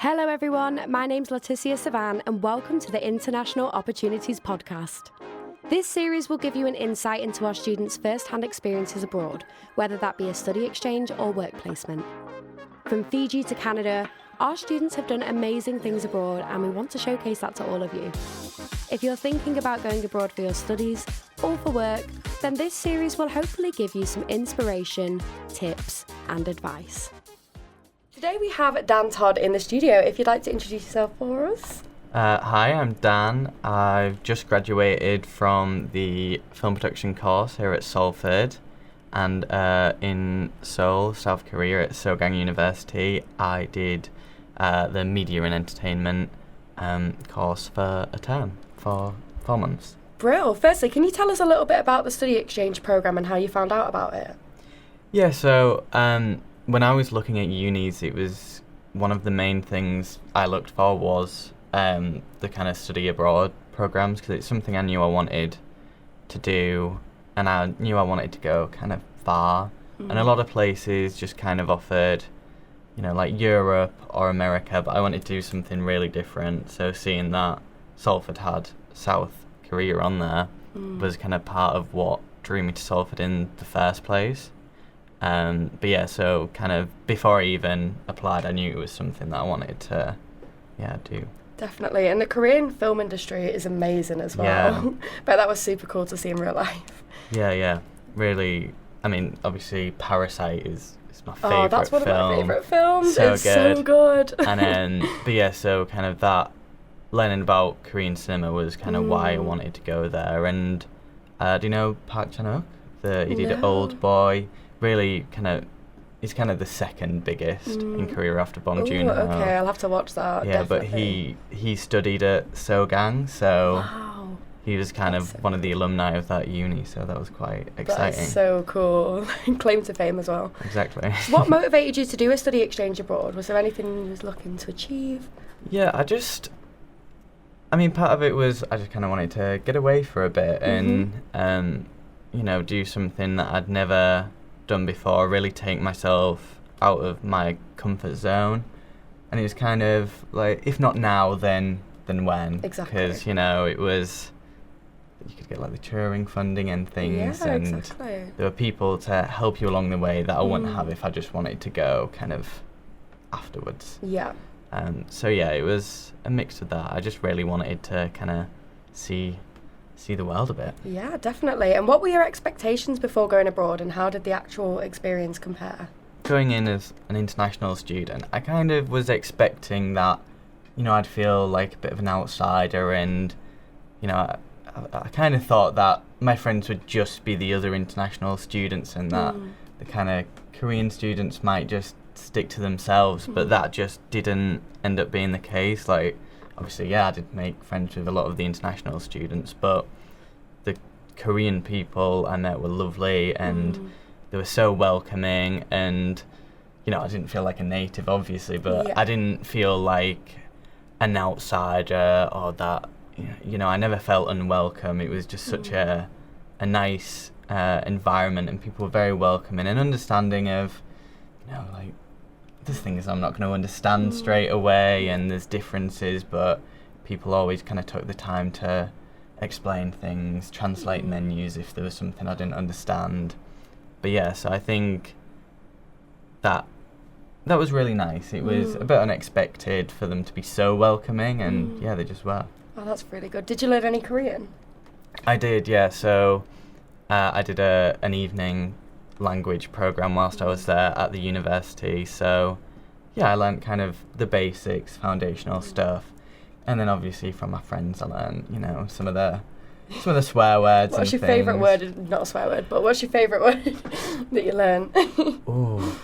Hello everyone, my name's Laeticia Sevin and welcome to the International Opportunities Podcast. This series will give you an insight into our students' first-hand experiences abroad, whether that be a study exchange or work placement. From Fiji to Canada, our students have done amazing things abroad and we want to showcase that to all of you. If you're thinking about going abroad for your studies or for work, then this series will hopefully give you some inspiration, tips and advice. Today we have Dan Todd in the studio. If you'd like to introduce yourself for us. Hi, I'm Dan. I've just graduated from the film production course here at Salford, and in Seoul, South Korea at Sogang University, I did the media and entertainment course for a term, for 4 months. Brill. Firstly, can you tell us a little bit about the study exchange programme and how you found out about it? Yeah, so when I was looking at unis, it was one of the main things I looked for was the kind of study abroad programs, because it's something I knew I wanted to do, and I knew I wanted to go kind of far. And a lot of places just kind of offered, like Europe or America, but I wanted to do something really different. So seeing that Salford had South Korea on there was kind of part of what drew me to Salford in the first place. But yeah, so kind of before I even applied, I knew it was something that I wanted to, do. Definitely, and the Korean film industry is amazing as well. Yeah. But that was super cool to see in real life. Yeah, really. I mean, obviously, Parasite is my favourite film. Oh, that's one of my favourite films. So it's so good. And then, but yeah, so kind of that, learning about Korean cinema was kind of why I wanted to go there. And do you know Park Chan-wook? He did Old Boy. Really he's kind of the second biggest in Korea after Bong Joon-ho. Okay, I'll have to watch that. Yeah, definitely. but he studied at Sogang, so wow. He was kind of one of the alumni of that uni, so that was quite exciting. That's so cool. Claim to fame as well. Exactly. What motivated you to do a study exchange abroad? Was there anything you was looking to achieve? Yeah, part of it was I just kind of wanted to get away for a bit and, do something that I'd never done before, really take myself out of my comfort zone. And it was kind of like, if not now, then when? Exactly. Because, it was, you could get like the touring funding and things, and exactly. there were people to help you along the way that I wouldn't have if I just wanted to go kind of afterwards. Yeah. So yeah, it was a mix of that. I just really wanted to kind of see the world a bit. Yeah, definitely. And what were your expectations before going abroad, and how did the actual experience compare? Going in as an international student, I kind of was expecting that, I'd feel like a bit of an outsider, and, I kind of thought that my friends would just be the other international students, and that the kind of Korean students might just stick to themselves, but that just didn't end up being the case. Like, obviously, I did make friends with a lot of the international students, but the Korean people I met were lovely, and they were so welcoming, and, I didn't feel like a native, obviously, but I didn't feel like an outsider or that, I never felt unwelcome. It was just such a nice environment, and people were very welcoming and understanding of, like, there's things I'm not going to understand straight away, and there's differences, but people always kind of took the time to explain things, translate menus if there was something I didn't understand. But yeah, so I think that was really nice. It was a bit unexpected for them to be so welcoming, and yeah, they just were. Oh, that's really good. Did you learn any Korean? I did, yeah. So I did an evening language program whilst I was there at the university, so yeah, I learned kind of the basics, foundational stuff, and then obviously from my friends I learned, some of the swear words. What's your favourite word? Not a swear word, but what's your favourite word that you learn? Ooh,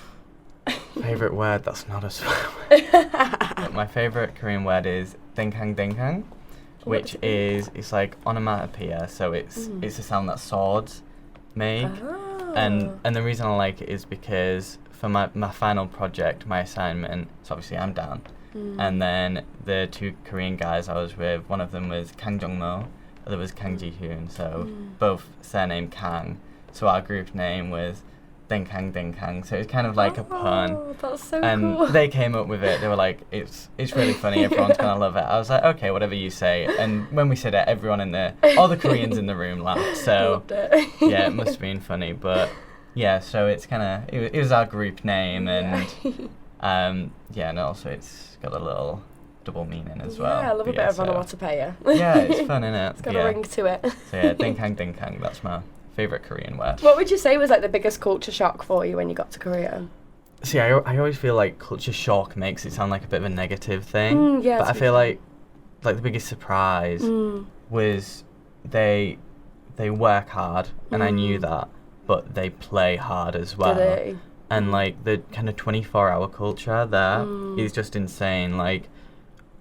favourite word that's not a swear word. My favourite Korean word is denkang, which is, it's like onomatopoeia, so it's a sound that swords make. And the reason I like it is because for my final project, my assignment, so obviously I'm down, and then the two Korean guys I was with, one of them was Kang Jong-mo, the other was Kang Ji-hyun, so both surname Kang. So our group name was Dinkhang Dinkhang, so it was kind of like a pun. Oh, that's so and cool. they came up with it. They were like, it's really funny, everyone's gonna love it. I was like, okay, whatever you say. And when we said it, everyone all the Koreans in the room laughed, so Loved it. yeah, it must have been funny. But yeah, so it's kind of, it was our group name, and and also it's got a little double meaning as well. Yeah, I love a bit of onomatopoeia. Yeah, it's fun, isn't it? It's got a ring to it. So yeah, Dinkhang Dinkhang, that's my favourite Korean word. What would you say was like the biggest culture shock for you when you got to Korea? See, I always feel like culture shock makes it sound like a bit of a negative thing. Yeah, but I feel like the biggest surprise was they work hard, and I knew that, but they play hard as well. Do they? And like the kind of 24-hour culture there is just insane. Like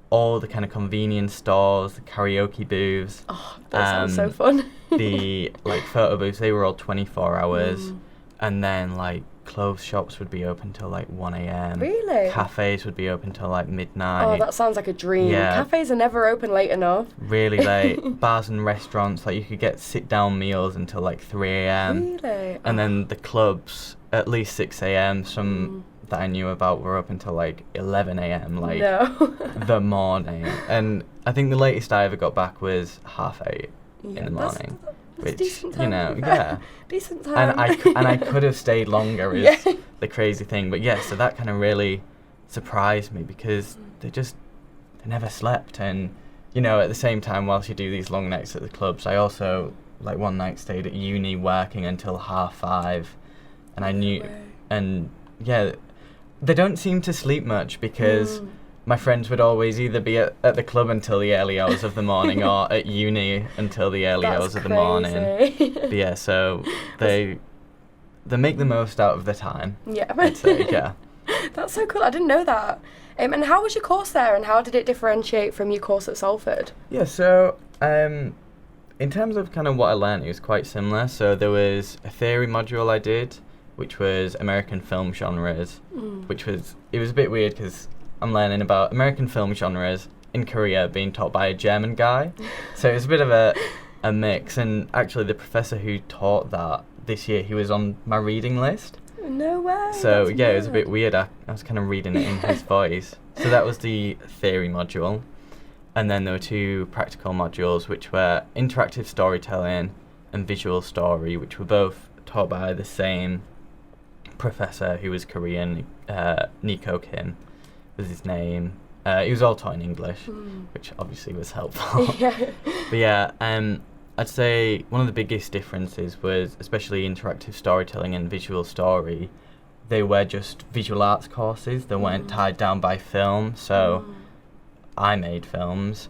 all the kind of convenience stores, the karaoke booths. Oh, that sounds so fun. The like photo booths, they were all 24 hours. And then like clothes shops would be open till like 1 a.m. Really? Cafes would be open till like midnight. Oh, that sounds like a dream. Yeah. Cafes are never open late enough. Really late. Bars and restaurants, like you could get sit-down meals until like 3 a.m. Really? And then the clubs, at least 6 a.m. Some that I knew about were up until like 11 a.m. like the morning. And I think the latest I ever got back was 8:30 in the morning. That's which, decent time, you know, yeah. Decent time. And I could have stayed longer is the crazy thing. But yeah, so that kind of really surprised me because they never slept. And, you know, at the same time, whilst you do these long nights at the clubs, I also, like one night stayed at uni working until 5:30. And I knew, and yeah, they don't seem to sleep much because my friends would always either be at the club until the early hours of the morning or at uni until the early hours of the morning. But yeah, so they make the most out of the time. Yeah. I'd say, yeah. That's so cool. I didn't know that. And how was your course there, and how did it differentiate from your course at Salford? Yeah, so in terms of kind of what I learned, it was quite similar. So there was a theory module I did, which was American film genres, it was a bit weird because I'm learning about American film genres in Korea being taught by a German guy. So it was a bit of a mix. And actually the professor who taught that this year, he was on my reading list. No way. So yeah, it was a bit weird. I was kind of reading it in his voice. So that was the theory module. And then there were 2 practical modules, which were interactive storytelling and visual story, which were both taught by the same professor who was Korean, Nico Kim was his name. He was all taught in English, which obviously was helpful. But yeah, I'd say one of the biggest differences was, especially interactive storytelling and visual story, they were just visual arts courses. They weren't tied down by film. So I made films,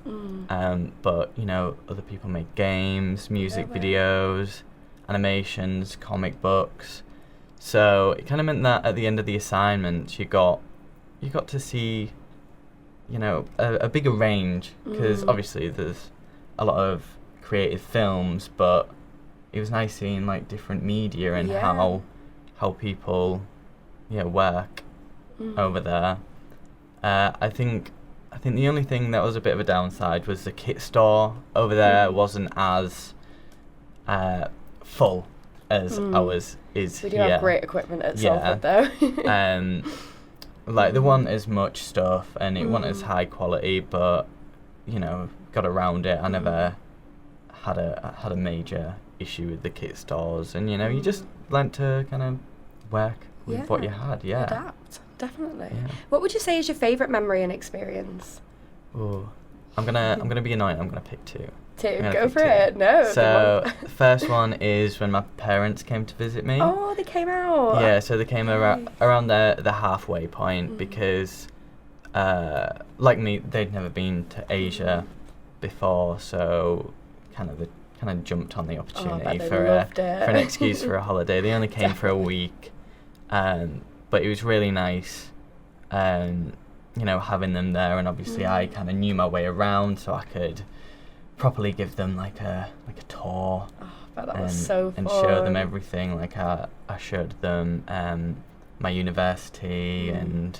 but you know, other people made games, music videos, animations, comic books. So it kind of meant that at the end of the assignments, you got to see, you know, a bigger range, because obviously there's a lot of creative films, but it was nice seeing like different media and how people work over there. I think the only thing that was a bit of a downside was the kit store over there wasn't as full as ours is we do here. have great equipment at Salford though. Like there wasn't as much stuff and it wasn't as high quality, but you know, got around it. I never had a major issue with the kit stores, and you know, you just learnt to kind of work with what you had. Adapt, definitely. What would you say is your favourite memory and experience? Oh, I'm gonna be annoying. I'm gonna pick 2. Go for it. No. So the first one is when my parents came to visit me. Oh, they came out. Yeah, so they came around the halfway point because, like me, they'd never been to Asia before, so kind of jumped on the opportunity for an excuse for a holiday. They only came for a week, but it was really nice, you know, having them there. And obviously, I kind of knew my way around, so I could properly give them like a tour. But that was so fun. And show them everything. Like I showed them my university and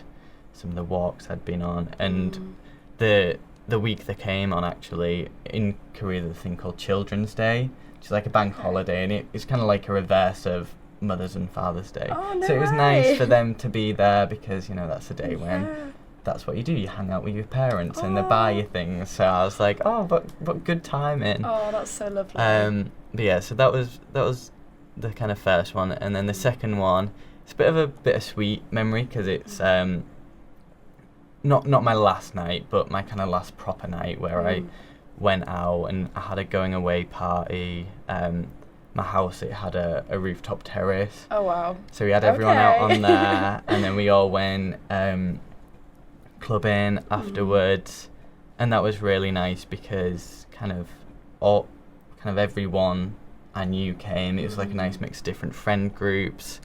some of the walks I'd been on. And the week they came on, actually, in Korea there's a thing called Children's Day, which is like a bank holiday, and it's kind of like a reverse of Mother's and Father's Day. Oh, no so it was way. nice for them to be there because, you know, that's a day when that's what you do. You hang out with your parents and they buy you things. So I was like, oh, but good timing. Oh, that's so lovely. But yeah, so that was the kind of first one, and then the second one, it's a bit of a bittersweet memory because it's not my last night, but my kind of last proper night where I went out and I had a going away party. My house, it had a rooftop terrace. Oh wow! So we had everyone out on there, and then we all went clubbing afterwards, and that was really nice because kind of everyone I knew came. It was like a nice mix of different friend groups,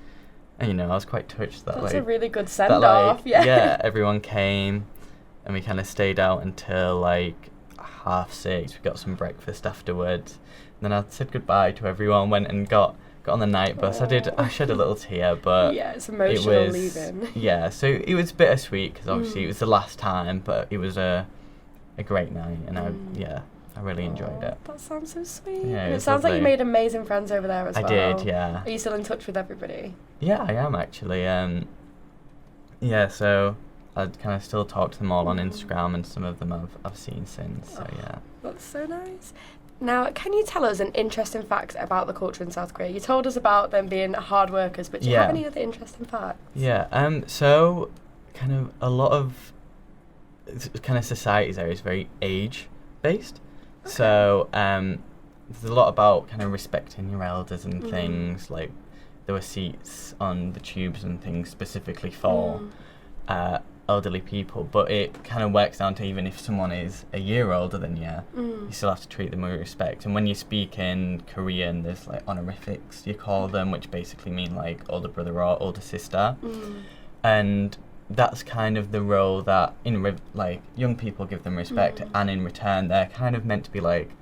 and you know I was quite touched that That's like a really good send off. Yeah, everyone came, and we kind of stayed out until like 6:30. We got some breakfast afterwards. Then I said goodbye to everyone, went and got on the night bus. I shed a little tear, but yeah, it's emotional leaving. Yeah, so it was bittersweet because obviously it was the last time, but it was a great night, and I really enjoyed it. That sounds so sweet. Yeah, it sounds lovely. like you made amazing friends over there as well. I did, yeah. Are you still in touch with everybody? Yeah, I am actually. Yeah, so I kind of still talk to them all on Instagram, and some of them I've seen since. So yeah. That's so nice. Now, can you tell us an interesting fact about the culture in South Korea? You told us about them being hard workers, but do you have any other interesting facts? Yeah, so kind of a lot of kind of societies there is very age-based. Okay. So there's a lot about kind of respecting your elders and things. Like there were seats on the tubes and things specifically for elderly people, but it kind of works down to even if someone is a year older than you, you still have to treat them with respect. And when you speak in Korean, there's like honorifics, you call them, which basically mean like older brother or older sister. And that's kind of the role that like young people give them respect, and in return they're kind of meant to be like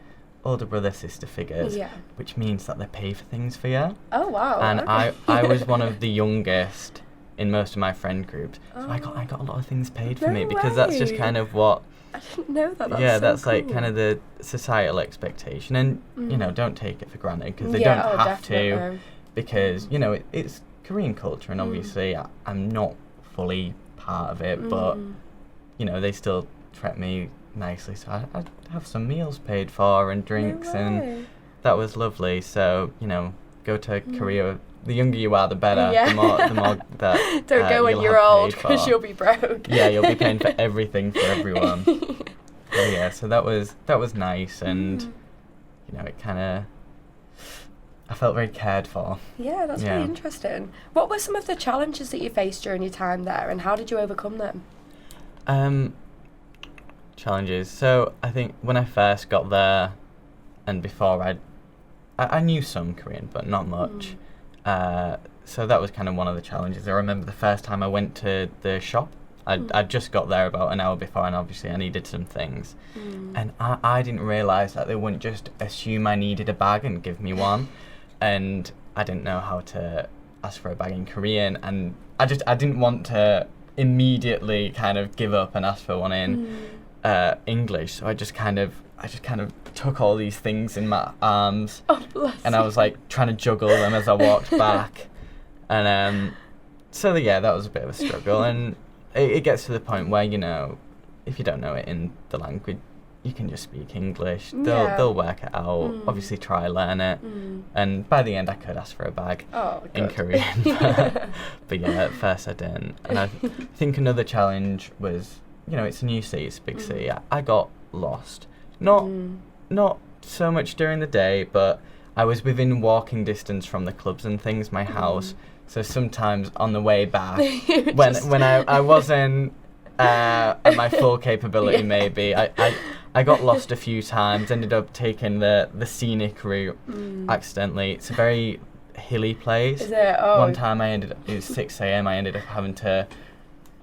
older brother sister figures, which means that they pay for things for you. Oh wow! And I was one of the youngest in most of my friend groups, so I got a lot of things paid for me because that's just kind of what. I didn't know that. That's like kind of the societal expectation, and you know, don't take it for granted because they don't have to, because you know it's Korean culture, and obviously I'm not fully part of it, but you know they still treat me nicely, so I have some meals paid for and drinks, and that was lovely. So you know, go to Korea. The younger you are, the better. The more that don't go when you're old because you'll be broke. Yeah, you'll be paying for everything for everyone. Yeah, so that was nice, and you know, it kind of I felt very cared for. Yeah, that's really interesting. What were some of the challenges that you faced during your time there, and how did you overcome them? Challenges. So I think when I first got there, and before I knew some Korean, but not much. So that was kind of one of the challenges. I remember the first time I went to the shop, I'd just got there about an hour before, and obviously I needed some things. And I didn't realise that they wouldn't just assume I needed a bag and give me one. And I didn't know how to ask for a bag in Korean, and I didn't want to immediately kind of give up and ask for one in English. So I just kind of took all these things in my arms, and I was like trying to juggle them as I walked back, and so that was a bit of a struggle, and it gets to the point where, you know, if you don't know it in the language, you can just speak English. They'll work it out. Obviously, try learn it, and by the end, I could ask for a bag in Korean. But yeah, at first I didn't, and I think another challenge was, you know, it's a new city, it's a big city. I got lost. Not so much during the day, but I was within walking distance from the clubs and things, my house. So sometimes on the way back, when I wasn't at my full capability, maybe I got lost a few times. Ended up taking the scenic route accidentally. It's a very hilly place. Is it? Oh. One time it was 6 a.m. I ended up having to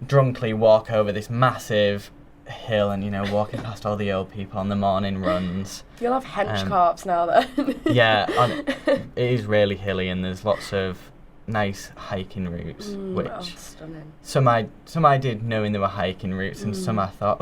drunkly walk over this massive hill, and you know, walking past all the old people on the morning runs. You'll have hench carps now then. It is really hilly, and there's lots of nice hiking routes, which stunning. some I did knowing there were hiking routes, and some I thought,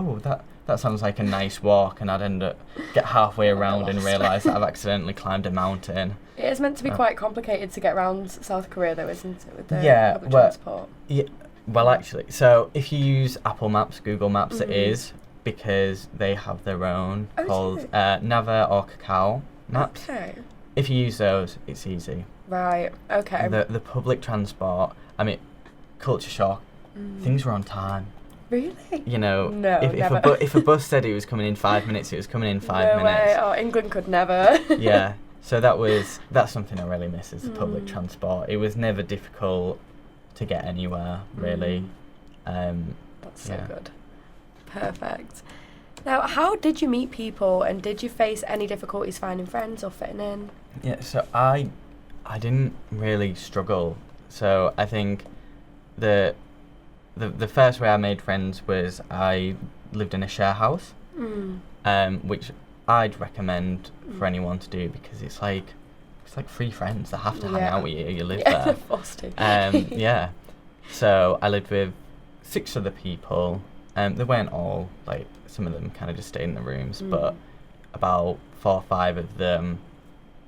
that sounds like a nice walk, and I'd get halfway around and realise that I've accidentally climbed a mountain. It is meant to be quite complicated to get around South Korea though, isn't it, with the public transport? Yeah, well actually, so if you use Apple Maps, Google Maps, it is, because they have their own called Nava or Kakao Maps. Okay. If you use those, it's easy. Right, okay. The public transport, I mean, culture shock, things were on time. Really? You know, No, if a bus said it was coming in 5 minutes, it was coming in 5 minutes. Way. Oh, England could never. Yeah, so that's something I really miss, is the public transport. It was never difficult to get anywhere, really. That's so good. Perfect. Now, how did you meet people, and did you face any difficulties finding friends or fitting in? Yeah, so I didn't really struggle. So I think the first way I made friends was I lived in a share house, which I'd recommend for anyone to do, because it's like free friends that have to hang out with you. You live there. Forced to. Yeah. So I lived with 6 other people. They weren't all, like, some of them kind of just stayed in the rooms, but about 4 or 5 of them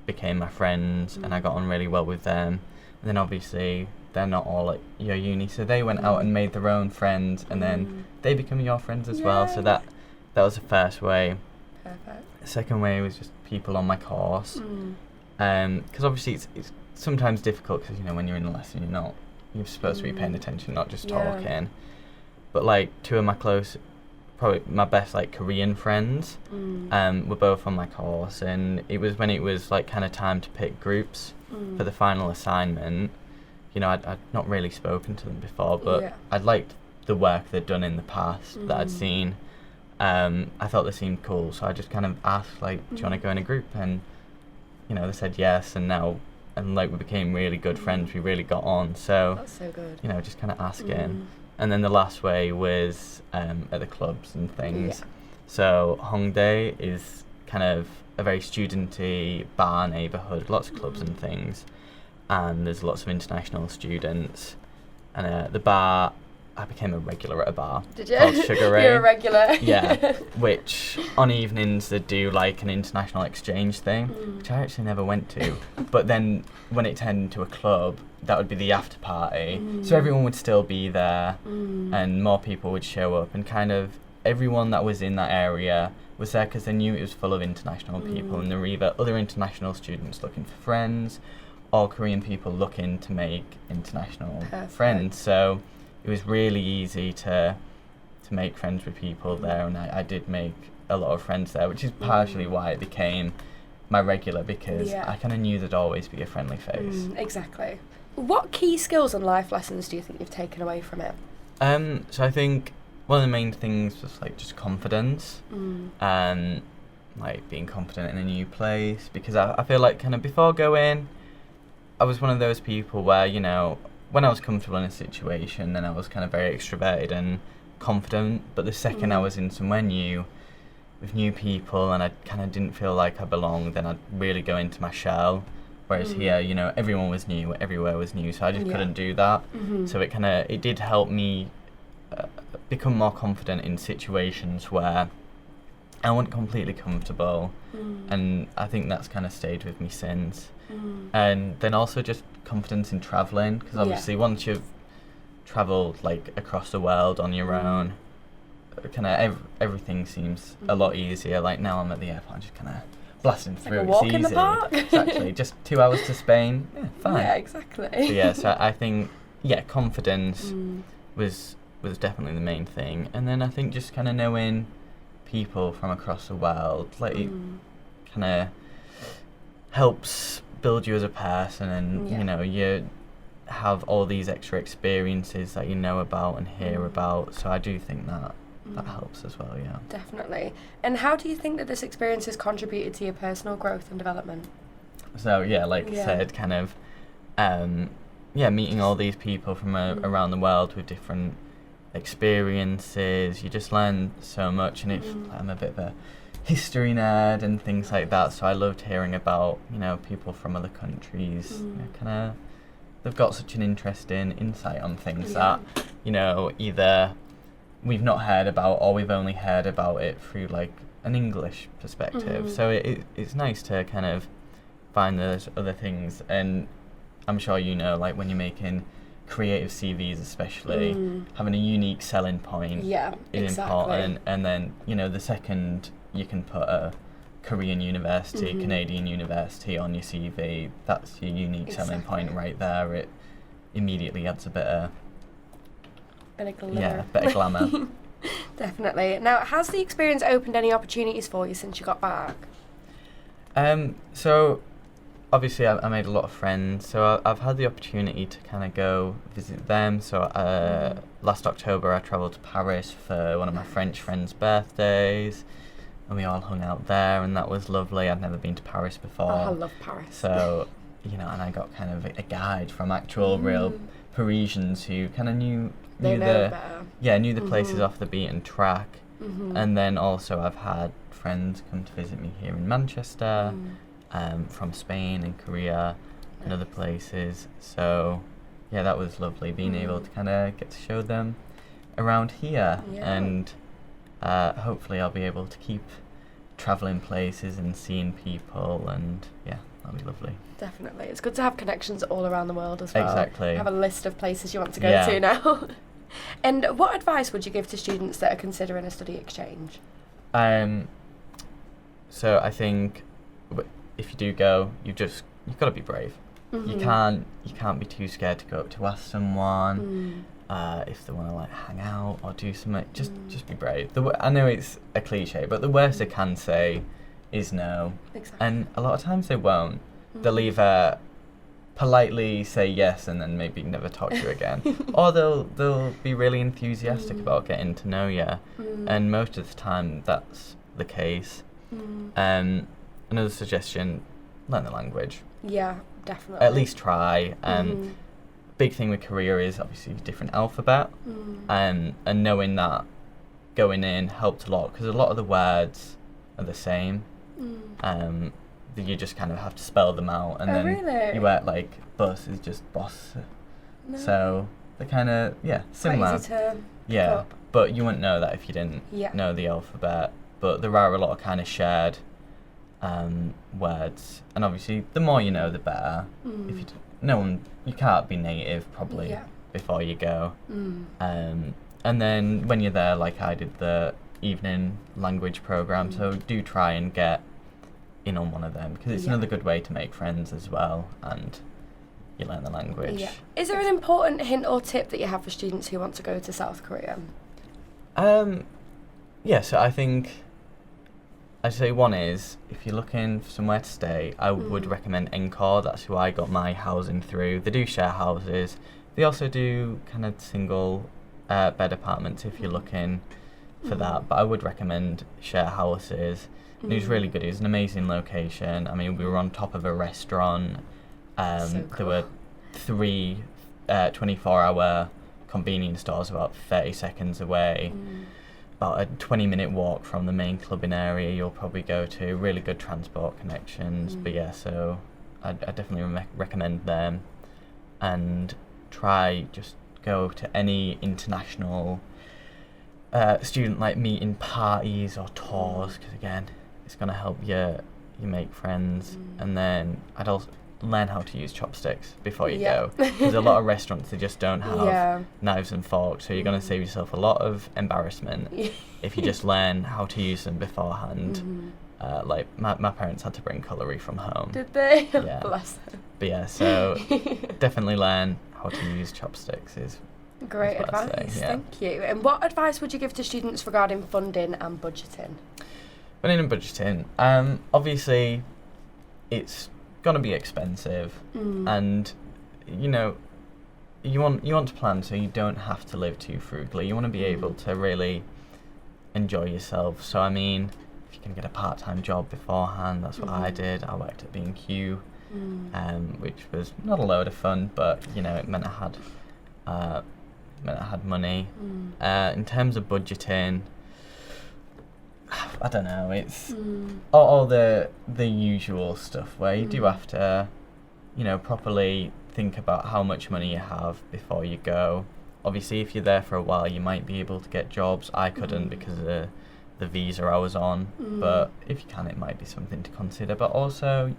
became my friends, and I got on really well with them. And then obviously they're not all at your uni, so they went out and made their own friends, and then they become your friends as well. So that was the first way. Perfect. The second way was just people on my course, because obviously it's sometimes difficult, because, you know, when you're in a lesson, you're supposed to be paying attention, not just talking. But like 2 of my probably my best, like, Korean friends were both on my course, and it was when it was like kind of time to pick groups for the final assignment. You know, I'd not really spoken to them before, but I'd liked the work they'd done in the past that I'd seen. I thought they seemed cool, so I just kind of asked, like, do you want to go in a group? And, you know, they said yes, and like we became really good friends. We really got on. So that's so good. You know, just kind of asking. And then the last way was at the clubs and things. Yeah. So Hongdae is kind of a very studenty bar neighbourhood, lots of clubs and things, and there's lots of international students. And the bar, I became a regular at a bar. Did you? Called Sugar Ray. You're a regular. Yeah, which on evenings they do like an international exchange thing, which I actually never went to. But then when it turned into a club, that would be the after party. So everyone would still be there, and more people would show up, and kind of everyone that was in that area was there because they knew it was full of international people, and there were either other international students looking for friends, or Korean people looking to make international friends. So it was really easy to make friends with people there, and I did make a lot of friends there, which is partially why it became my regular, because I kind of knew there'd always be a friendly face. Exactly. What key skills and life lessons do you think you've taken away from it? So I think one of the main things was like just confidence, and like being confident in a new place, because I feel like kind of before going, I was one of those people where, you know, when I was comfortable in a situation, then I was kind of very extroverted and confident, but the second I was in somewhere new, with new people, and I kind of didn't feel like I belonged, then I'd really go into my shell. Whereas here, you know, everyone was new, everywhere was new, so I just couldn't do that. So it did help me become more confident in situations where I wasn't completely comfortable, and I think that's kind of stayed with me since. And then also just confidence in travelling, because obviously once you've travelled like across the world on your own, kind of everything seems a lot easier. Like now I'm at the airport, I'm just kind of blasting through. Like a walk in the park. Exactly, just 2 hours to Spain. Yeah, fine. Yeah, exactly. So I think confidence was definitely the main thing, and then I think just kind of knowing people from across the world, like it kind of helps build you as a person, and you know, you have all these extra experiences that you know about and hear about. So I do think that helps as well. Yeah, definitely. And how do you think that this experience has contributed to your personal growth and development? So I said, kind of meeting all these people from around the world with different experiences, you just learn so much. And I'm a bit of a history nerd and things like that, so I loved hearing about, you know, people from other countries. You know, kind of, they've got such an interesting insight on things that, you know, either we've not heard about, or we've only heard about it through like an English perspective. So it's nice to kind of find those other things, and I'm sure you know, like when you're making creative CVs especially, having a unique selling point is important. And then, you know, the second you can put a Korean university, Canadian university on your CV, that's your unique selling point right there. It immediately adds a bit of glamour. Yeah, better glamour. Definitely. Now, has the experience opened any opportunities for you since you got back? So obviously I made a lot of friends, so I've had the opportunity to kind of go visit them. So last October I travelled to Paris for one of my French friends' birthdays, and we all hung out there, and that was lovely. I'd never been to Paris before. Oh, I love Paris. So, you know, and I got kind of a guide from actual real Parisians who kind of knew the places off the beaten track. And then also I've had friends come to visit me here in Manchester, from Spain and Korea and other places. So yeah, that was lovely being able to kind of get to show them around here, and hopefully I'll be able to keep travelling places and seeing people, and yeah, that'll be lovely. Definitely. It's good to have connections all around the world as well. Exactly. Have a list of places you want to go to now. And what advice would you give to students that are considering a study exchange? So I think if you do go, you've got to be brave. You can't be too scared to go up to ask someone if they want to like hang out or do something. Just be brave. I know it's a cliche, but the worst they can say is no. Exactly. And a lot of times they won't. They'll either politely say yes and then maybe never talk to you again, or they'll be really enthusiastic about getting to know you. And most of the time that's the case. Another suggestion: learn the language. Yeah, definitely. At least try. Big thing with Korea is obviously different alphabet, and knowing that going in helped a lot, because a lot of the words are the same. You just kind of have to spell them out, and then really? you work like bus is just boss. No. So they're kind of similar. Quite easy to pick up. But you wouldn't know that if you didn't know the alphabet. But there are a lot of kind of shared words, and obviously the more you know, the better. If you can't be native probably before you go. And then when you're there, like I did the evening language program, so do try and get in on one of them, because it's another good way to make friends as well, and you learn the language. Is there an important hint or tip that you have for students who want to go to South Korea? So I think I'd say one is, if you're looking for somewhere to stay, I would recommend Encore. That's who I got my housing through. They do share houses. They also do kind of single bed apartments if you're looking for that, but I would recommend share houses. And it was really good. It was an amazing location. I mean, we were on top of a restaurant. So cool. There were 3 24-hour convenience stores about 30 seconds away. About a 20-minute walk from the main clubbing area you'll probably go to. Really good transport connections. But yeah, so I definitely recommend them. And just go to any international student like meeting parties or tours, because again, it's going to help you make friends. And then I'd also learn how to use chopsticks before you go, because a lot of restaurants, they just don't have knives and forks, so you're going to save yourself a lot of embarrassment if you just learn how to use them beforehand. Like my parents had to bring cutlery from home. Did they? Yeah. Bless them. But yeah, so definitely learn how to use chopsticks is great advice. Thank you. And what advice would you give to students regarding funding and budgeting? Funding and budgeting. Obviously, it's gonna be expensive, and you know, you want to plan so you don't have to live too frugally. You want to be able to really enjoy yourself. So I mean, if you can get a part-time job beforehand, that's what I did. I worked at B&Q, which was not a load of fun, but you know, it meant I had money. In terms of budgeting, I don't know, it's all the usual stuff where you do have to, you know, properly think about how much money you have before you go. obviously if you're there for a while, you might be able to get jobs. I couldn't because of the visa I was on, but if you can, it might be something to consider. But also,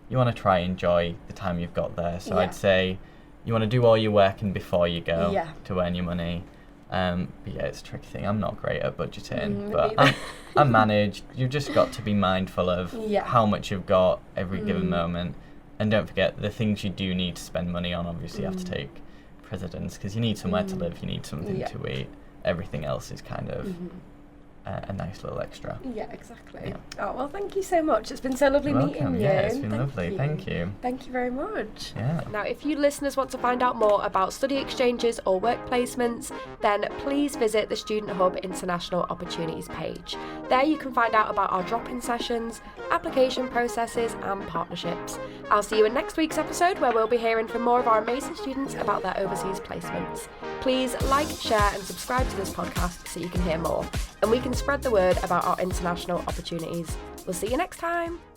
you want to try and enjoy the time you've got there. So I'd say you want to do all your working before you go to earn your money. But yeah, it's a tricky thing. I'm not great at budgeting, but I'm managed. You've just got to be mindful of how much you've got every given moment. And don't forget, the things you do need to spend money on obviously have to take precedence, because you need somewhere to live, you need something to eat. Everything else is kind of a nice little extra. Yeah, exactly. Oh, well, thank you so much. It's been so lovely meeting you. Yeah, it's been lovely. Thank you. Thank you very much. Yeah. Now, if you listeners want to find out more about study exchanges or work placements, then please visit the Student Hub International Opportunities page. There you can find out about our drop-in sessions, application processes and partnerships. I'll see you in next week's episode, where we'll be hearing from more of our amazing students about their overseas placements. Please like, share and subscribe to this podcast so you can hear more, and we can spread the word about our international opportunities. We'll see you next time.